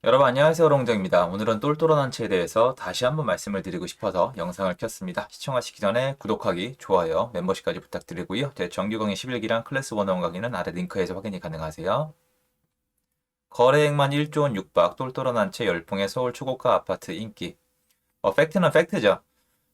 여러분 안녕하세요, 롱정입니다. 오늘은 똘똘한 한치에 대해서 다시 한번 말씀을 드리고 싶어서 영상을 켰습니다. 시청하시기 전에 구독하기, 좋아요, 멤버십까지 부탁드리고요. 제 정규 강의 11기랑 클래스 101 강의는 아래 링크에서 확인이 가능하세요. 거래액만 1조 원 육박, 똘똘한 한채 열풍의 서울 초고가 아파트 인기. 팩트는 팩트죠.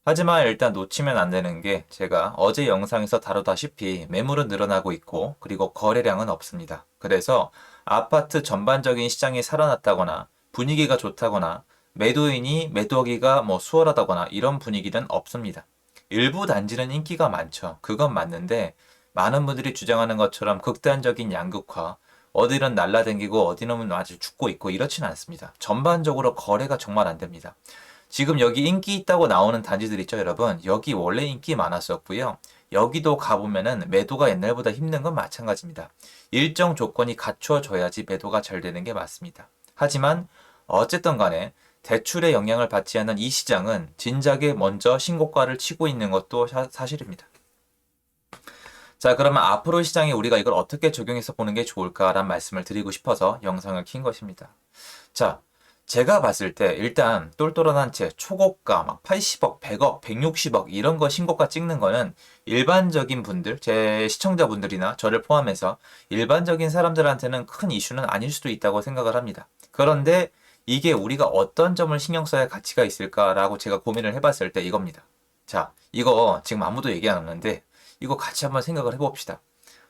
하지만 일단 놓치면 안 되는 게 제가 어제 영상에서 다루다시피 매물은 늘어나고 있고 그리고 거래량은 없습니다. 그래서 아파트 전반적인 시장이 살아났다거나 분위기가 좋다거나 매도인이 매도하기가 수월하다거나 이런 분위기는 없습니다. 일부 단지는 인기가 많죠. 그건 맞는데 많은 분들이 주장하는 것처럼 극단적인 양극화, 어디는 날라다니고 어디는 아주 죽고 있고 이렇지는 않습니다. 전반적으로 거래가 정말 안 됩니다. 지금 여기 인기 있다고 나오는 단지들 있죠, 여러분? 여기 원래 인기 많았었고요. 여기도 가보면은 매도가 옛날보다 힘든 건 마찬가지입니다. 일정 조건이 갖춰져야지 매도가 잘 되는 게 맞습니다. 하지만 어쨌든 간에 대출의 영향을 받지 않는 이 시장은 진작에 먼저 신고가를 치고 있는 것도 사실입니다. 자, 그러면 앞으로 시장에 우리가 이걸 어떻게 적용해서 보는 게 좋을까라는 말씀을 드리고 싶어서 영상을 킨 것입니다. 자, 제가 봤을 때 일단 똘똘한 한 채 초고가 막 80억, 100억, 160억 이런 거 신고가 찍는 거는 일반적인 분들, 제 시청자분들이나 저를 포함해서 일반적인 사람들한테는 큰 이슈는 아닐 수도 있다고 생각을 합니다. 그런데 이게 우리가 어떤 점을 신경 써야 가치가 있을까라고 제가 고민을 해봤을 때 이겁니다. 자, 이거 지금 아무도 얘기 안 하는데 이거 같이 한번 생각을 해봅시다.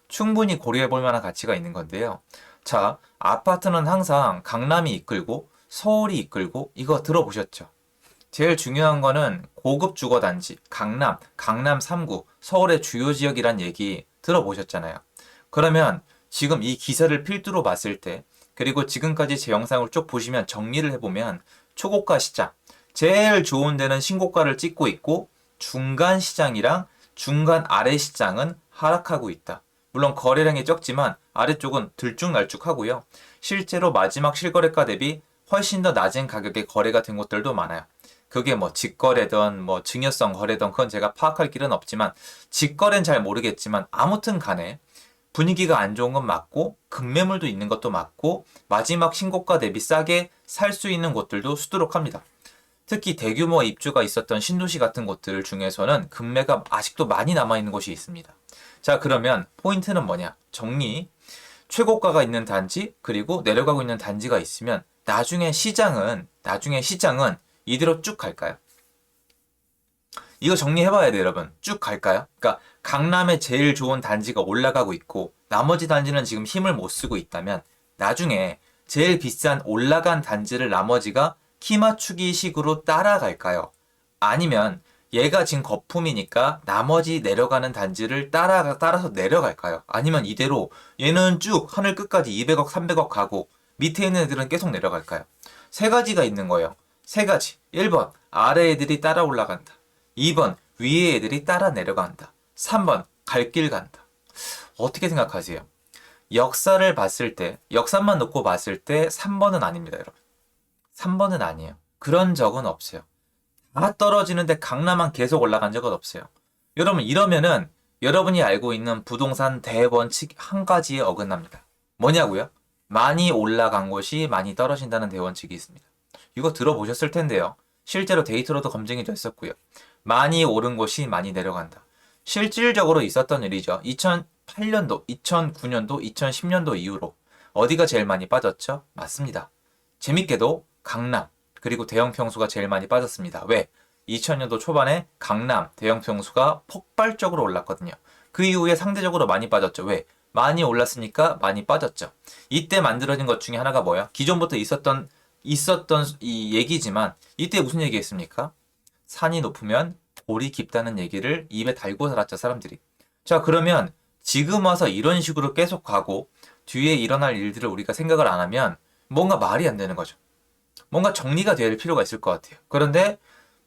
충분히 고려해 볼 만한 가치가 있는 건데요. 자, 아파트는 항상 강남이 이끌고 서울이 이끌고 이거 들어보셨죠? 제일 중요한 거는 고급 주거단지, 강남 3구, 서울의 주요 지역이란 얘기 들어보셨잖아요. 그러면 지금 이 기사를 필두로 봤을 때, 그리고 지금까지 제 영상을 쭉 보시면 정리를 해보면 초고가 시장, 제일 좋은 데는 신고가를 찍고 있고 중간 시장이랑 중간 아래 시장은 하락하고 있다. 물론 거래량이 적지만 아래쪽은 들쭉날쭉하고요. 실제로 마지막 실거래가 대비 훨씬 더 낮은 가격에 거래가 된 곳들도 많아요. 그게 직거래든 증여성 거래든 그건 제가 파악할 길은 없지만 직거래는 잘 모르겠지만 아무튼 간에 분위기가 안 좋은 건 맞고 급매물도 있는 것도 맞고 마지막 신고가 대비 싸게 살 수 있는 곳들도 수두룩합니다. 특히 대규모 입주가 있었던 신도시 같은 곳들 중에서는 급매가 아직도 많이 남아있는 곳이 있습니다. 자, 그러면 포인트는 뭐냐? 정리. 최고가가 있는 단지 그리고 내려가고 있는 단지가 있으면 나중에 시장은 이대로 쭉 갈까요? 이거 정리해봐야 돼요, 여러분. 쭉 갈까요? 그러니까 강남에 제일 좋은 단지가 올라가고 있고 나머지 단지는 지금 힘을 못 쓰고 있다면 나중에 제일 비싼 올라간 단지를 나머지가 키 맞추기 식으로 따라갈까요? 아니면 얘가 지금 거품이니까 나머지 내려가는 단지를 따라서 내려갈까요? 아니면 이대로 얘는 쭉 하늘 끝까지 200억, 300억 가고 밑에 있는 애들은 계속 내려갈까요? 세 가지가 있는 거예요. 세 가지. 1번, 아래 애들이 따라 올라간다. 2번, 위에 애들이 따라 내려간다. 3번, 갈 길 간다. 어떻게 생각하세요? 역사를 봤을 때, 역사만 놓고 봤을 때 3번은 아닙니다, 여러분. 3번은 아니에요. 그런 적은 없어요. 다 떨어지는데 강남만 계속 올라간 적은 없어요. 여러분, 이러면은 여러분이 알고 있는 부동산 대원칙 한 가지에 어긋납니다. 뭐냐고요? 많이 올라간 곳이 많이 떨어진다는 대원칙이 있습니다. 이거 들어보셨을 텐데요. 실제로 데이터로도 검증이 됐었고요. 많이 오른 곳이 많이 내려간다. 실질적으로 있었던 일이죠. 2008년도, 2009년도, 2010년도 이후로 어디가 제일 많이 빠졌죠? 맞습니다. 재밌게도 강남, 그리고 대형 평수가 제일 많이 빠졌습니다. 왜? 2000년도 초반에 강남 대형 평수가 폭발적으로 올랐거든요. 그 이후에 상대적으로 많이 빠졌죠. 왜? 많이 올랐으니까 많이 빠졌죠. 이때 만들어진 것 중에 하나가 뭐야? 기존부터 있었던 이 얘기지만 이때 무슨 얘기했습니까? 산이 높으면 골이 깊다는 얘기를 입에 달고 살았죠, 사람들이. 자, 그러면 지금 와서 이런 식으로 계속 가고 뒤에 일어날 일들을 우리가 생각을 안 하면 뭔가 말이 안 되는 거죠. 뭔가 정리가 될 필요가 있을 것 같아요. 그런데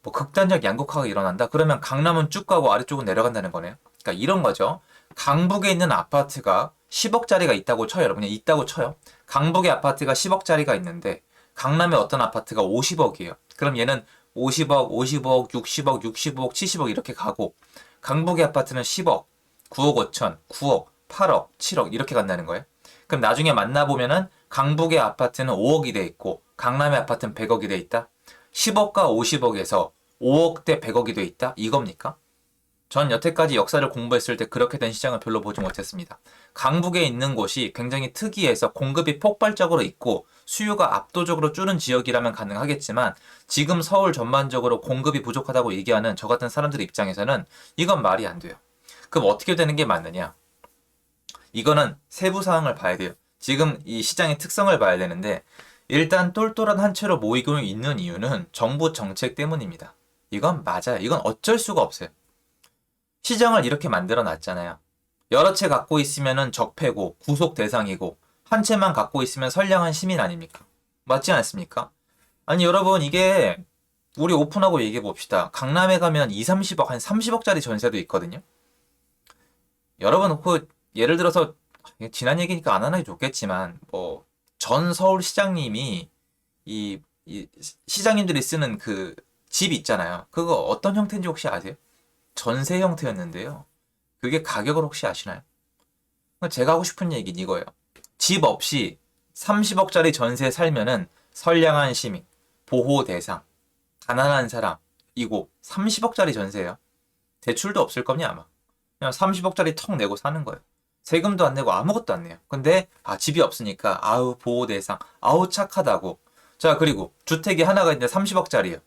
극단적 양극화가 일어난다? 그러면 강남은 쭉 가고 아래쪽은 내려간다는 거네요. 그러니까 이런 거죠. 강북에 있는 아파트가 10억짜리가 있다고 쳐요. 여러분, 있다고 쳐요. 강북에 아파트가 10억짜리가 있는데 강남에 어떤 아파트가 50억이에요. 그럼 얘는 50억, 50억, 60억, 60억, 70억 이렇게 가고 강북의 아파트는 10억, 9억 5천, 9억, 8억, 7억 이렇게 간다는 거예요. 그럼 나중에 만나보면은 강북의 아파트는 5억이 돼 있고 강남의 아파트는 100억이 돼 있다? 10억과 50억에서 5억 대 100억이 돼 있다? 이겁니까? 전 여태까지 역사를 공부했을 때 그렇게 된 시장을 별로 보지 못했습니다. 강북에 있는 곳이 굉장히 특이해서 공급이 폭발적으로 있고 수요가 압도적으로 줄은 지역이라면 가능하겠지만 지금 서울 전반적으로 공급이 부족하다고 얘기하는 저 같은 사람들 입장에서는 이건 말이 안 돼요. 그럼 어떻게 되는 게 맞느냐? 이거는 세부 사항을 봐야 돼요. 지금 이 시장의 특성을 봐야 되는데 일단 똘똘한 한 채로 모이고 있는 이유는 정부 정책 때문입니다. 이건 맞아요. 이건 어쩔 수가 없어요. 시장을 이렇게 만들어 놨잖아요. 여러 채 갖고 있으면 적폐고 구속 대상이고 한 채만 갖고 있으면 선량한 시민 아닙니까? 맞지 않습니까? 아니 여러분 이게 우리 오픈하고 얘기해 봅시다. 강남에 가면 2, 30억 한 30억짜리 전세도 있거든요. 여러분 그 예를 들어서 지난 얘기니까 안 하는 게 좋겠지만 뭐 전 서울시장님이 이 시장님들이 쓰는 그 집 있잖아요. 그거 어떤 형태인지 혹시 아세요? 전세 형태였는데요. 그게 가격을 혹시 아시나요? 제가 하고 싶은 얘기는 이거예요. 집 없이 30억짜리 전세에 살면은 선량한 시민, 보호 대상, 가난한 사람이고 30억짜리 전세예요. 대출도 없을 겁니다 아마. 그냥 30억짜리 턱 내고 사는 거예요. 세금도 안 내고 아무것도 안 내요. 근데 집이 없으니까 아우 보호 대상, 아우 착하다고. 자 그리고 주택이 하나가 있는데 30억짜리예요.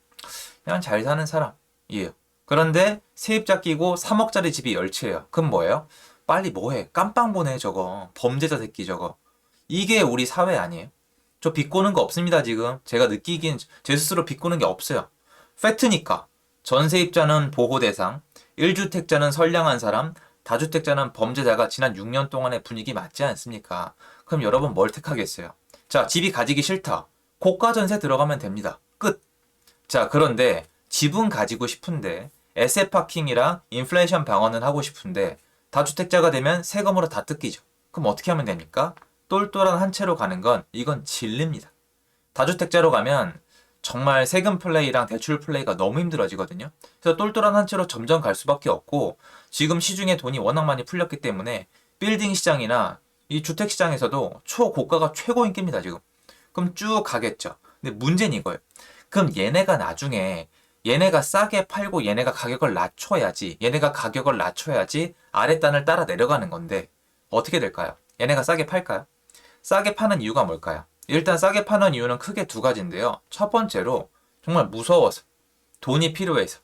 그냥 잘 사는 사람이에요. 그런데 세입자 끼고 3억짜리 집이 10채예요. 그럼 뭐예요? 빨리 뭐해? 깜빵 보내 저거. 범죄자 새끼 저거. 이게 우리 사회 아니에요? 저 비꼬는 거 없습니다 지금. 제가 느끼기엔 제 스스로 비꼬는 게 없어요. 팩트니까. 전세입자는 보호대상, 1주택자는 선량한 사람, 다주택자는 범죄자가 지난 6년 동안의 분위기 맞지 않습니까? 그럼 여러분 뭘 택하겠어요? 자, 집이 가지기 싫다. 고가 전세 들어가면 됩니다. 끝. 자, 그런데 집은 가지고 싶은데 에세 파킹이랑 인플레이션 방어는 하고 싶은데 다주택자가 되면 세금으로 다 뜯기죠. 그럼 어떻게 하면 됩니까? 똘똘한 한 채로 가는 건 이건 진리입니다. 다주택자로 가면 정말 세금 플레이랑 대출 플레이가 너무 힘들어지거든요. 그래서 똘똘한 한 채로 점점 갈 수밖에 없고 지금 시중에 돈이 워낙 많이 풀렸기 때문에 빌딩 시장이나 이 주택 시장에서도 초고가가 최고 인기입니다 지금. 그럼 쭉 가겠죠. 근데 문제는 이거예요. 그럼 얘네가 나중에 얘네가 싸게 팔고 얘네가 가격을 낮춰야지 아랫단을 따라 내려가는 건데 어떻게 될까요? 얘네가 싸게 팔까요? 싸게 파는 이유가 뭘까요? 일단 싸게 파는 이유는 크게 두 가지인데요. 첫 번째로 정말 무서워서 돈이 필요해서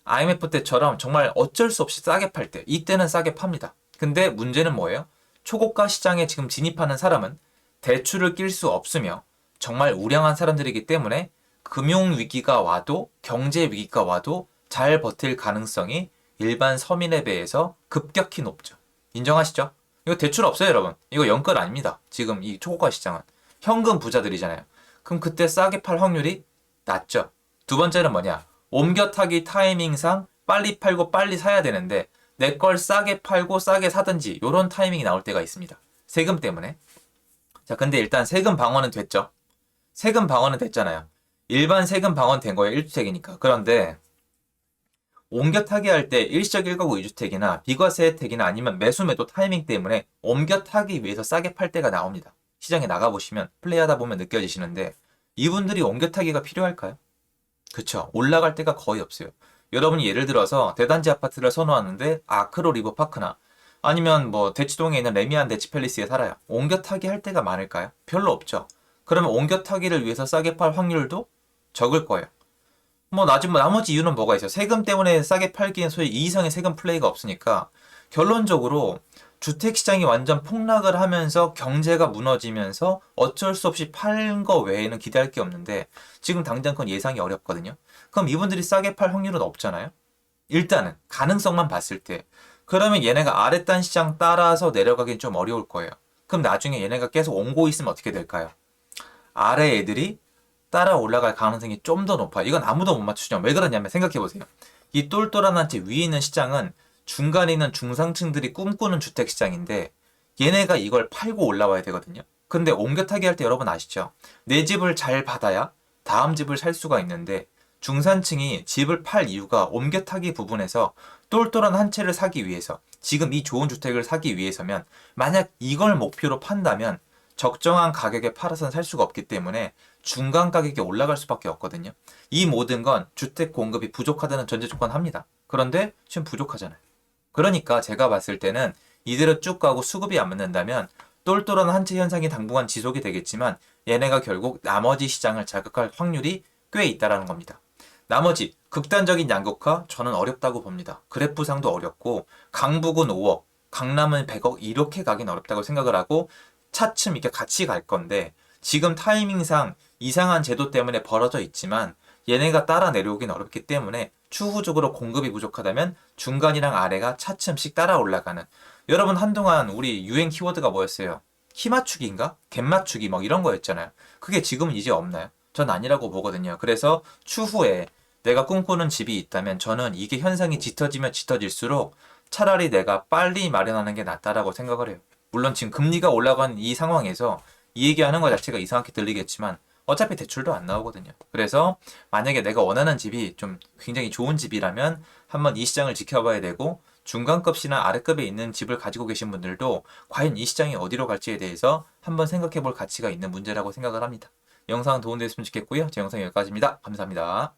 IMF 때처럼 정말 어쩔 수 없이 싸게 팔 때 이때는 싸게 팝니다. 근데 문제는 뭐예요? 초고가 시장에 지금 진입하는 사람은 대출을 낄 수 없으며 정말 우량한 사람들이기 때문에 금융위기가 와도 경제위기가 와도 잘 버틸 가능성이 일반 서민에 비해서 급격히 높죠. 인정하시죠? 이거 대출 없어요 여러분. 이거 연끌 아닙니다. 지금 이 초고가 시장은. 현금 부자들이잖아요. 그럼 그때 싸게 팔 확률이 낮죠. 두 번째는 뭐냐? 옮겨타기 타이밍상 빨리 팔고 빨리 사야 되는데 내 걸 싸게 팔고 싸게 사든지 이런 타이밍이 나올 때가 있습니다. 세금 때문에. 자, 근데 일단 세금 방어는 됐죠. 세금 방어는 됐잖아요. 일반 세금 방어는 된 거예요. 1주택이니까. 그런데 옮겨타기 할 때 일시적 1가구 2주택이나 비과세 혜택이나 아니면 매수 매도 타이밍 때문에 옮겨타기 위해서 싸게 팔 때가 나옵니다. 시장에 나가보시면 플레이하다 보면 느껴지시는데 이분들이 옮겨타기가 필요할까요? 그쵸. 올라갈 때가 거의 없어요. 여러분이 예를 들어서 대단지 아파트를 선호하는데 아크로 리버파크나 아니면 뭐 대치동에 있는 레미안 대치팰리스에 살아요. 옮겨타기 할 때가 많을까요? 별로 없죠. 그러면 옮겨타기를 위해서 싸게 팔 확률도 적을 거예요. 뭐 나머지 이유는 뭐가 있어요? 세금 때문에 싸게 팔기엔 소위 이 이상의 세금 플레이가 없으니까 결론적으로 주택시장이 완전 폭락을 하면서 경제가 무너지면서 어쩔 수 없이 팔 거 외에는 기대할 게 없는데 지금 당장 그건 예상이 어렵거든요. 그럼 이분들이 싸게 팔 확률은 없잖아요. 일단은 가능성만 봤을 때 그러면 얘네가 아랫단 시장 따라서 내려가긴 좀 어려울 거예요. 그럼 나중에 얘네가 계속 옹고 있으면 어떻게 될까요? 아래 애들이 따라 올라갈 가능성이 좀 더 높아요. 이건 아무도 못 맞추죠. 왜 그러냐면 생각해보세요. 이 똘똘한 한 채 위에 있는 시장은 중간에 있는 중상층들이 꿈꾸는 주택시장인데 얘네가 이걸 팔고 올라와야 되거든요. 근데 옮겨타기 할 때 여러분 아시죠? 내 집을 잘 받아야 다음 집을 살 수가 있는데 중산층이 집을 팔 이유가 옮겨타기 부분에서 똘똘한 한 채를 사기 위해서 지금 이 좋은 주택을 사기 위해서면 만약 이걸 목표로 판다면 적정한 가격에 팔아서는 살 수가 없기 때문에 중간 가격이 올라갈 수밖에 없거든요. 이 모든 건 주택 공급이 부족하다는 전제 조건 합니다. 그런데 지금 부족하잖아요. 그러니까 제가 봤을 때는 이대로 쭉 가고 수급이 안 맞는다면 똘똘한 한 채 현상이 당분간 지속이 되겠지만 얘네가 결국 나머지 시장을 자극할 확률이 꽤 있다라는 겁니다. 나머지 극단적인 양극화 저는 어렵다고 봅니다. 그래프상도 어렵고 강북은 5억, 강남은 100억 이렇게 가긴 어렵다고 생각을 하고 차츰 이렇게 같이 갈 건데 지금 타이밍상 이상한 제도 때문에 벌어져 있지만 얘네가 따라 내려오긴 어렵기 때문에 추후적으로 공급이 부족하다면 중간이랑 아래가 차츰씩 따라 올라가는 여러분 한동안 우리 유행 키워드가 뭐였어요? 키 맞추기인가? 갭 맞추기 막 이런 거였잖아요. 그게 지금은 이제 없나요? 전 아니라고 보거든요. 그래서 추후에 내가 꿈꾸는 집이 있다면 저는 이게 현상이 짙어지면 짙어질수록 차라리 내가 빨리 마련하는 게 낫다라고 생각을 해요. 물론 지금 금리가 올라간 이 상황에서 이 얘기하는 것 자체가 이상하게 들리겠지만 어차피 대출도 안 나오거든요. 그래서 만약에 내가 원하는 집이 좀 굉장히 좋은 집이라면 한번 이 시장을 지켜봐야 되고 중간급이나 아래급에 있는 집을 가지고 계신 분들도 과연 이 시장이 어디로 갈지에 대해서 한번 생각해 볼 가치가 있는 문제라고 생각을 합니다. 영상 도움되셨으면 좋겠고요. 제 영상 여기까지입니다. 감사합니다.